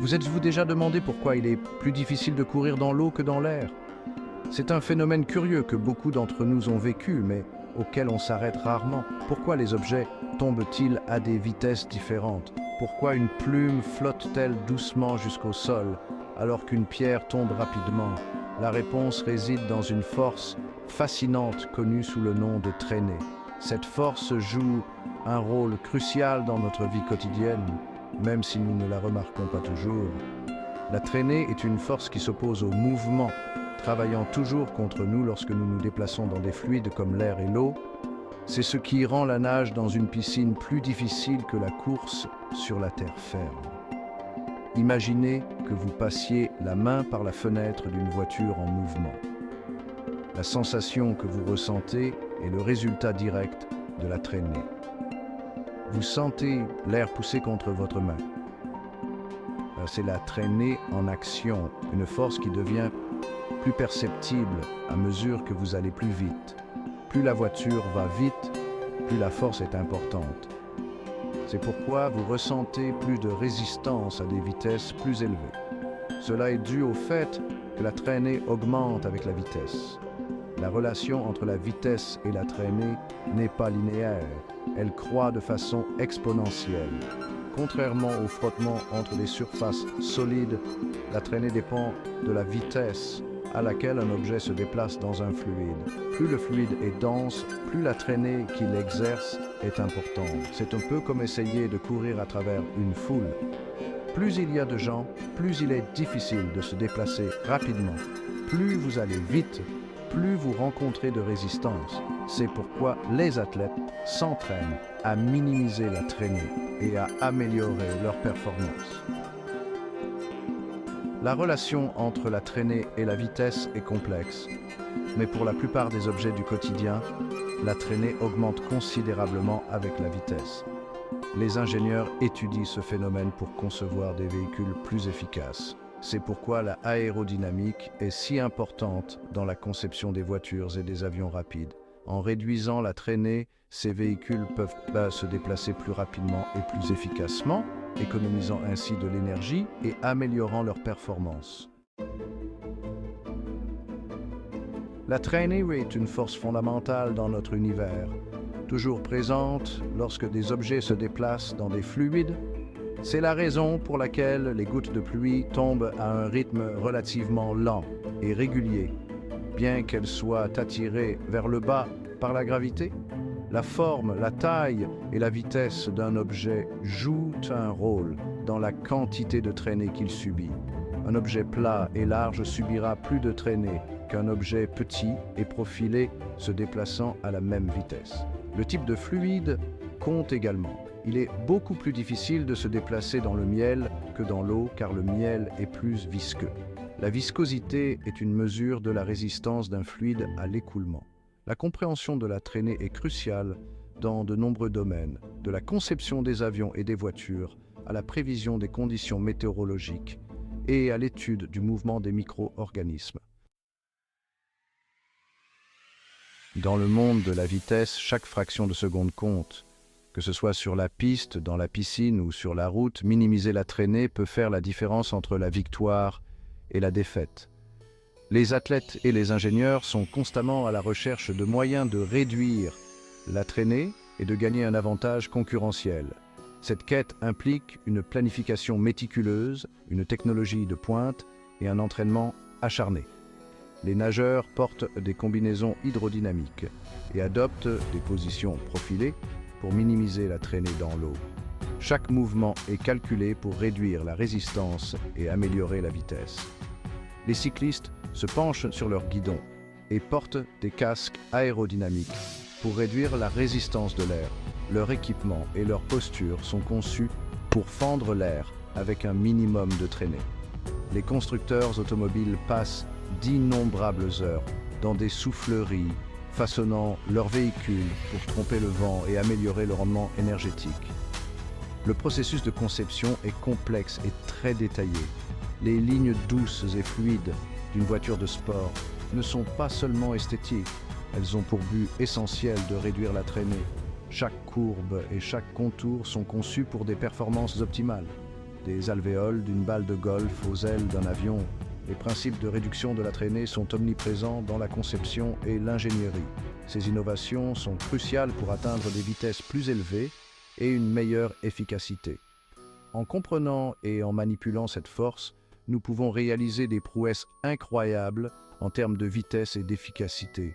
Vous êtes-vous déjà demandé pourquoi il est plus difficile de courir dans l'eau que dans l'air? C'est un phénomène curieux que beaucoup d'entre nous ont vécu, mais auquel on s'arrête rarement. Pourquoi les objets tombent-ils à des vitesses différentes? Pourquoi une plume flotte-t-elle doucement jusqu'au sol, alors qu'une pierre tombe rapidement? La réponse réside dans une force fascinante connue sous le nom de traînée. Cette force joue un rôle crucial dans notre vie quotidienne, même si nous ne la remarquons pas toujours. La traînée est une force qui s'oppose au mouvement, travaillant toujours contre nous lorsque nous nous déplaçons dans des fluides comme l'air et l'eau. C'est ce qui rend la nage dans une piscine plus difficile que la course sur la terre ferme. Imaginez que vous passiez la main par la fenêtre d'une voiture en mouvement. La sensation que vous ressentez est le résultat direct de la traînée. Vous sentez l'air pousser contre votre main. C'est la traînée en action, une force qui devient plus perceptible à mesure que vous allez plus vite. Plus la voiture va vite, plus la force est importante. C'est pourquoi vous ressentez plus de résistance à des vitesses plus élevées. Cela est dû au fait que la traînée augmente avec la vitesse. La relation entre la vitesse et la traînée n'est pas linéaire, elle croît de façon exponentielle. Contrairement au frottement entre des surfaces solides, la traînée dépend de la vitesse à laquelle un objet se déplace dans un fluide. Plus le fluide est dense, plus la traînée qu'il exerce est importante. C'est un peu comme essayer de courir à travers une foule. Plus il y a de gens, plus il est difficile de se déplacer rapidement. Plus vous allez vite, plus vous rencontrez de résistance. C'est pourquoi les athlètes s'entraînent à minimiser la traînée et à améliorer leur performance. La relation entre la traînée et la vitesse est complexe, mais pour la plupart des objets du quotidien, la traînée augmente considérablement avec la vitesse. Les ingénieurs étudient ce phénomène pour concevoir des véhicules plus efficaces. C'est pourquoi la aérodynamique est si importante dans la conception des voitures et des avions rapides. En réduisant la traînée, ces véhicules peuvent se déplacer plus rapidement et plus efficacement, économisant ainsi de l'énergie et améliorant leur performance. La traînée est une force fondamentale dans notre univers, toujours présente lorsque des objets se déplacent dans des fluides. C'est la raison pour laquelle les gouttes de pluie tombent à un rythme relativement lent et régulier, bien qu'elles soient attirées vers le bas par la gravité. La forme, la taille et la vitesse d'un objet jouent un rôle dans la quantité de traînée qu'il subit. Un objet plat et large subira plus de traînée qu'un objet petit et profilé se déplaçant à la même vitesse. Le type de fluide compte également. Il est beaucoup plus difficile de se déplacer dans le miel que dans l'eau car le miel est plus visqueux. La viscosité est une mesure de la résistance d'un fluide à l'écoulement. La compréhension de la traînée est cruciale dans de nombreux domaines, de la conception des avions et des voitures à la prévision des conditions météorologiques et à l'étude du mouvement des micro-organismes. Dans le monde de la vitesse, chaque fraction de seconde compte. Que ce soit sur la piste, dans la piscine ou sur la route, minimiser la traînée peut faire la différence entre la victoire et la défaite. Les athlètes et les ingénieurs sont constamment à la recherche de moyens de réduire la traînée et de gagner un avantage concurrentiel. Cette quête implique une planification méticuleuse, une technologie de pointe et un entraînement acharné. Les nageurs portent des combinaisons hydrodynamiques et adoptent des positions profilées pour minimiser la traînée dans l'eau. Chaque mouvement est calculé pour réduire la résistance et améliorer la vitesse. Les cyclistes se penchent sur leur guidon et portent des casques aérodynamiques pour réduire la résistance de l'air. Leur équipement et leur posture sont conçus pour fendre l'air avec un minimum de traînée. Les constructeurs automobiles passent d'innombrables heures dans des souffleries, façonnant leurs véhicules pour tromper le vent et améliorer le rendement énergétique. Le processus de conception est complexe et très détaillé. Les lignes douces et fluides d'une voiture de sport ne sont pas seulement esthétiques, elles ont pour but essentiel de réduire la traînée. Chaque courbe et chaque contour sont conçus pour des performances optimales. des alvéoles, d'une balle de golf aux ailes d'un avion. Les principes de réduction de la traînée sont omniprésents dans la conception et l'ingénierie. Ces innovations sont cruciales pour atteindre des vitesses plus élevées et une meilleure efficacité. En comprenant et en manipulant cette force, nous pouvons réaliser des prouesses incroyables en termes de vitesse et d'efficacité.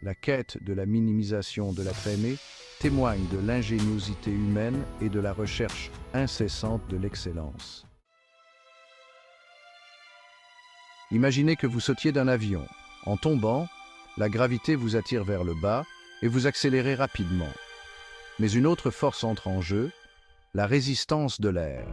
La quête de la minimisation de la traînée témoigne de l'ingéniosité humaine et de la recherche incessante de l'excellence. Imaginez que vous sautiez d'un avion. En tombant, la gravité vous attire vers le bas et vous accélérez rapidement. Mais une autre force entre en jeu, la résistance de l'air.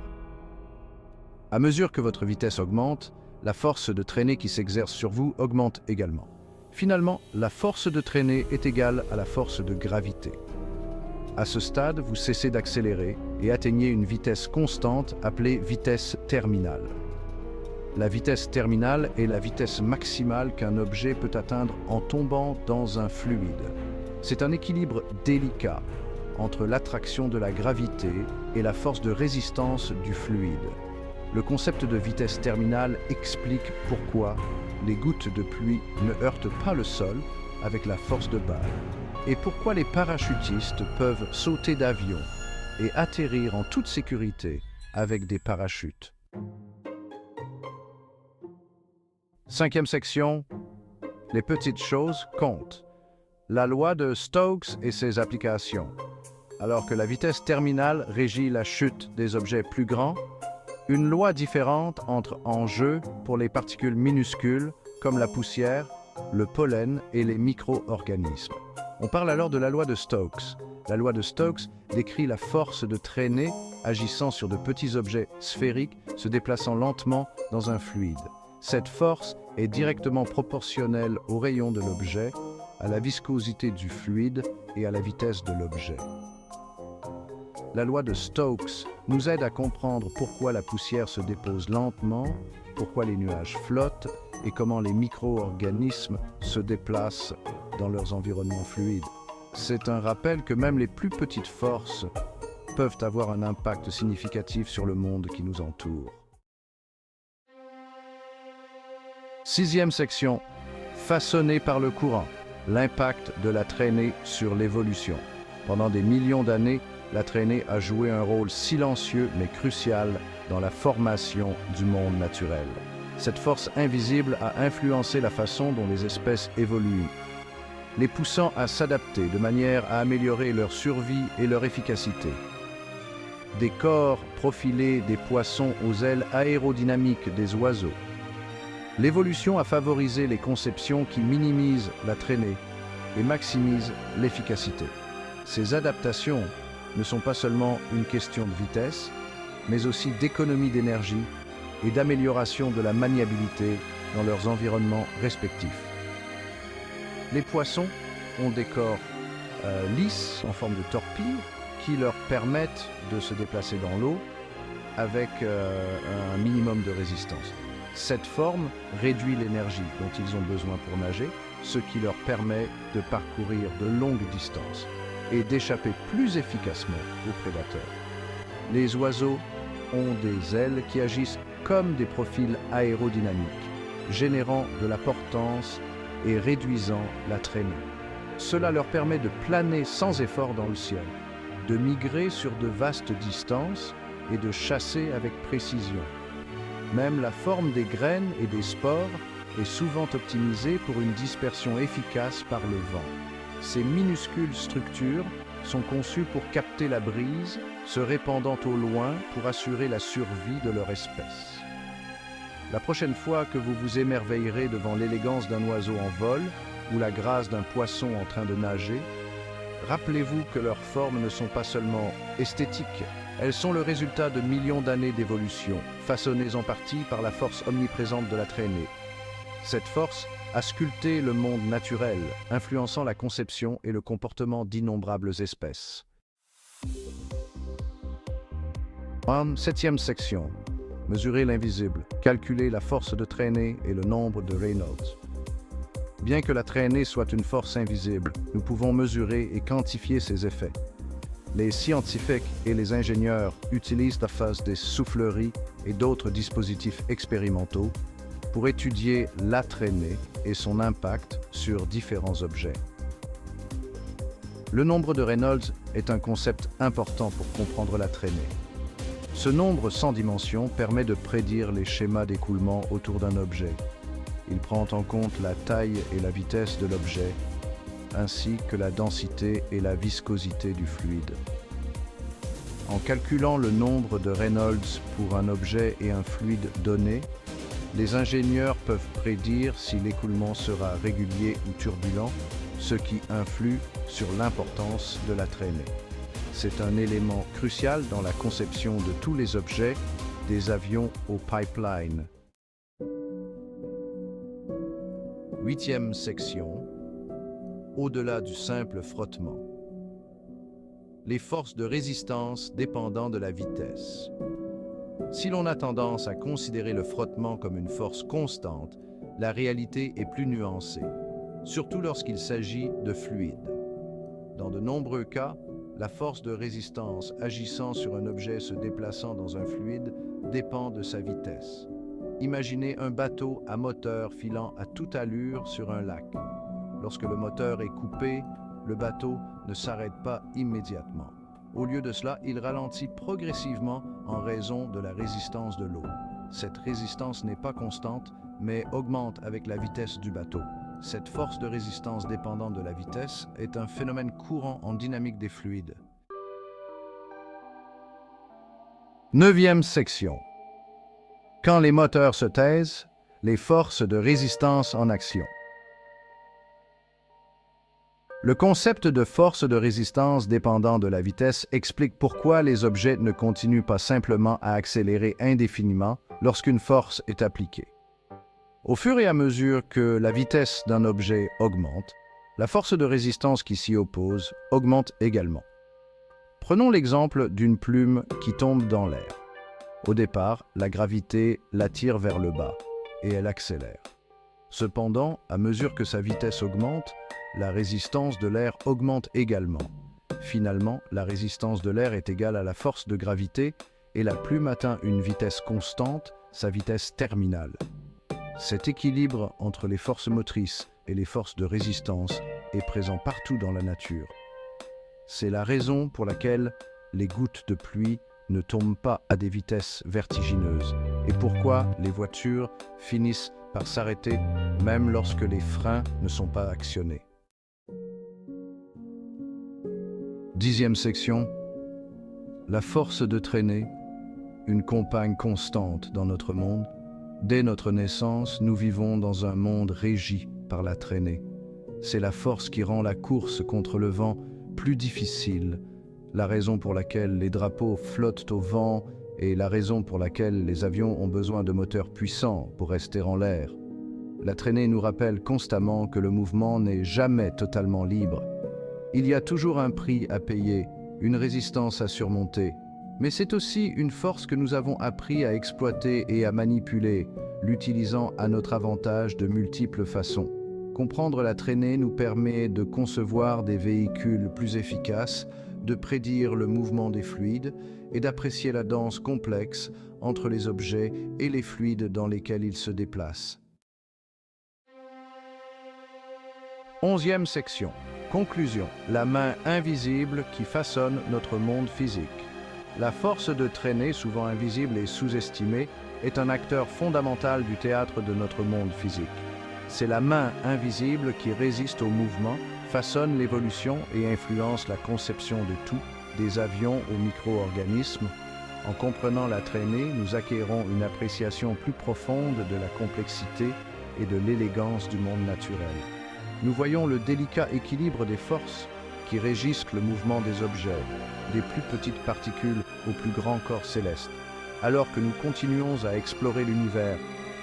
À mesure que votre vitesse augmente, la force de traînée qui s'exerce sur vous augmente également. Finalement, la force de traînée est égale à la force de gravité. À ce stade, vous cessez d'accélérer et atteignez une vitesse constante appelée vitesse terminale. La vitesse terminale est la vitesse maximale qu'un objet peut atteindre en tombant dans un fluide. C'est un équilibre délicat entre l'attraction de la gravité et la force de résistance du fluide. Le concept de vitesse terminale explique pourquoi les gouttes de pluie ne heurtent pas le sol avec la force de balle et pourquoi les parachutistes peuvent sauter d'avion et atterrir en toute sécurité avec des parachutes. Cinquième section, les petites choses comptent. La loi de Stokes et ses applications. Alors que la vitesse terminale régit la chute des objets plus grands, une loi différente entre en jeu pour les particules minuscules comme la poussière, le pollen et les micro-organismes. On parle alors de la loi de Stokes. La loi de Stokes décrit la force de traînée agissant sur de petits objets sphériques se déplaçant lentement dans un fluide. Cette force est directement proportionnelle au rayon de l'objet, à la viscosité du fluide et à la vitesse de l'objet. La loi de Stokes nous aide à comprendre pourquoi la poussière se dépose lentement, pourquoi les nuages flottent et comment les micro-organismes se déplacent dans leurs environnements fluides. C'est un rappel que même les plus petites forces peuvent avoir un impact significatif sur le monde qui nous entoure. Sixième section, façonné par le courant, l'impact de la traînée sur l'évolution. Pendant des millions d'années, la traînée a joué un rôle silencieux mais crucial dans la formation du monde naturel. Cette force invisible a influencé la façon dont les espèces évoluent, les poussant à s'adapter de manière à améliorer leur survie et leur efficacité. Des corps profilés des poissons aux ailes aérodynamiques des oiseaux. L'évolution a favorisé les conceptions qui minimisent la traînée et maximisent l'efficacité. Ces adaptations ne sont pas seulement une question de vitesse, mais aussi d'économie d'énergie et d'amélioration de la maniabilité dans leurs environnements respectifs. Les poissons ont des corps lisses en forme de torpilles qui leur permettent de se déplacer dans l'eau avec un minimum de résistance. Cette forme réduit l'énergie dont ils ont besoin pour nager, ce qui leur permet de parcourir de longues distances et d'échapper plus efficacement aux prédateurs. Les oiseaux ont des ailes qui agissent comme des profils aérodynamiques, générant de la portance et réduisant la traînée. Cela leur permet de planer sans effort dans le ciel, de migrer sur de vastes distances et de chasser avec précision. Même la forme des graines et des spores est souvent optimisée pour une dispersion efficace par le vent. Ces minuscules structures sont conçues pour capter la brise, se répandant au loin pour assurer la survie de leur espèce. La prochaine fois que vous vous émerveillerez devant l'élégance d'un oiseau en vol ou la grâce d'un poisson en train de nager, rappelez-vous que leurs formes ne sont pas seulement esthétiques, elles sont le résultat de millions d'années d'évolution, façonnées en partie par la force omniprésente de la traînée. Cette force a sculpté le monde naturel, influençant la conception et le comportement d'innombrables espèces. Septième section. Mesurer l'invisible, calculer la force de traînée et le nombre de Reynolds. Bien que la traînée soit une force invisible, nous pouvons mesurer et quantifier ses effets. Les scientifiques et les ingénieurs utilisent la phase des souffleries et d'autres dispositifs expérimentaux pour étudier la traînée et son impact sur différents objets. Le nombre de Reynolds est un concept important pour comprendre la traînée. Ce nombre sans dimension permet de prédire les schémas d'écoulement autour d'un objet. Il prend en compte la taille et la vitesse de l'objet, ainsi que la densité et la viscosité du fluide. En calculant le nombre de Reynolds pour un objet et un fluide donné, les ingénieurs peuvent prédire si l'écoulement sera régulier ou turbulent, ce qui influe sur l'importance de la traînée. C'est un élément crucial dans la conception de tous les objets, des avions au pipeline. 8e section. Au-delà du simple frottement. Les forces de résistance dépendant de la vitesse. Si l'on a tendance à considérer le frottement comme une force constante, la réalité est plus nuancée, surtout lorsqu'il s'agit de fluides. Dans de nombreux cas, la force de résistance agissant sur un objet se déplaçant dans un fluide dépend de sa vitesse. Imaginez un bateau à moteur filant à toute allure sur un lac. Lorsque le moteur est coupé, le bateau ne s'arrête pas immédiatement. Au lieu de cela, il ralentit progressivement en raison de la résistance de l'eau. Cette résistance n'est pas constante, mais augmente avec la vitesse du bateau. Cette force de résistance dépendante de la vitesse est un phénomène courant en dynamique des fluides. 9e section. Quand les moteurs se taisent, les forces de résistance en action. Le concept de force de résistance dépendant de la vitesse explique pourquoi les objets ne continuent pas simplement à accélérer indéfiniment lorsqu'une force est appliquée. Au fur et à mesure que la vitesse d'un objet augmente, la force de résistance qui s'y oppose augmente également. Prenons l'exemple d'une plume qui tombe dans l'air. Au départ, la gravité l'attire vers le bas et elle accélère. Cependant, à mesure que sa vitesse augmente, la résistance de l'air augmente également. Finalement, la résistance de l'air est égale à la force de gravité et la plume atteint une vitesse constante, sa vitesse terminale. Cet équilibre entre les forces motrices et les forces de résistance est présent partout dans la nature. C'est la raison pour laquelle les gouttes de pluie ne tombent pas à des vitesses vertigineuses et pourquoi les voitures finissent par s'arrêter même lorsque les freins ne sont pas actionnés. 10e section. La force de traînée, une compagne constante dans notre monde. Dès notre naissance, nous vivons dans un monde régi par la traînée. C'est la force qui rend la course contre le vent plus difficile, la raison pour laquelle les drapeaux flottent au vent et la raison pour laquelle les avions ont besoin de moteurs puissants pour rester en l'air. La traînée nous rappelle constamment que le mouvement n'est jamais totalement libre. Il y a toujours un prix à payer, une résistance à surmonter. Mais c'est aussi une force que nous avons appris à exploiter et à manipuler, l'utilisant à notre avantage de multiples façons. Comprendre la traînée nous permet de concevoir des véhicules plus efficaces, de prédire le mouvement des fluides et d'apprécier la danse complexe entre les objets et les fluides dans lesquels ils se déplacent. 11e section. Conclusion. La main invisible qui façonne notre monde physique. La force de traînée, souvent invisible et sous-estimée, est un acteur fondamental du théâtre de notre monde physique. C'est la main invisible qui résiste au mouvement, façonne l'évolution et influence la conception de tout, des avions aux micro-organismes. En comprenant la traînée, nous acquérons une appréciation plus profonde de la complexité et de l'élégance du monde naturel. Nous voyons le délicat équilibre des forces qui régissent le mouvement des objets, des plus petites particules aux plus grands corps célestes. Alors que nous continuons à explorer l'univers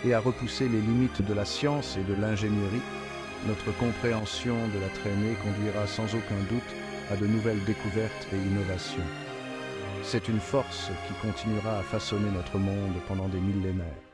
et à repousser les limites de la science et de l'ingénierie, notre compréhension de la traînée conduira sans aucun doute à de nouvelles découvertes et innovations. C'est une force qui continuera à façonner notre monde pendant des millénaires.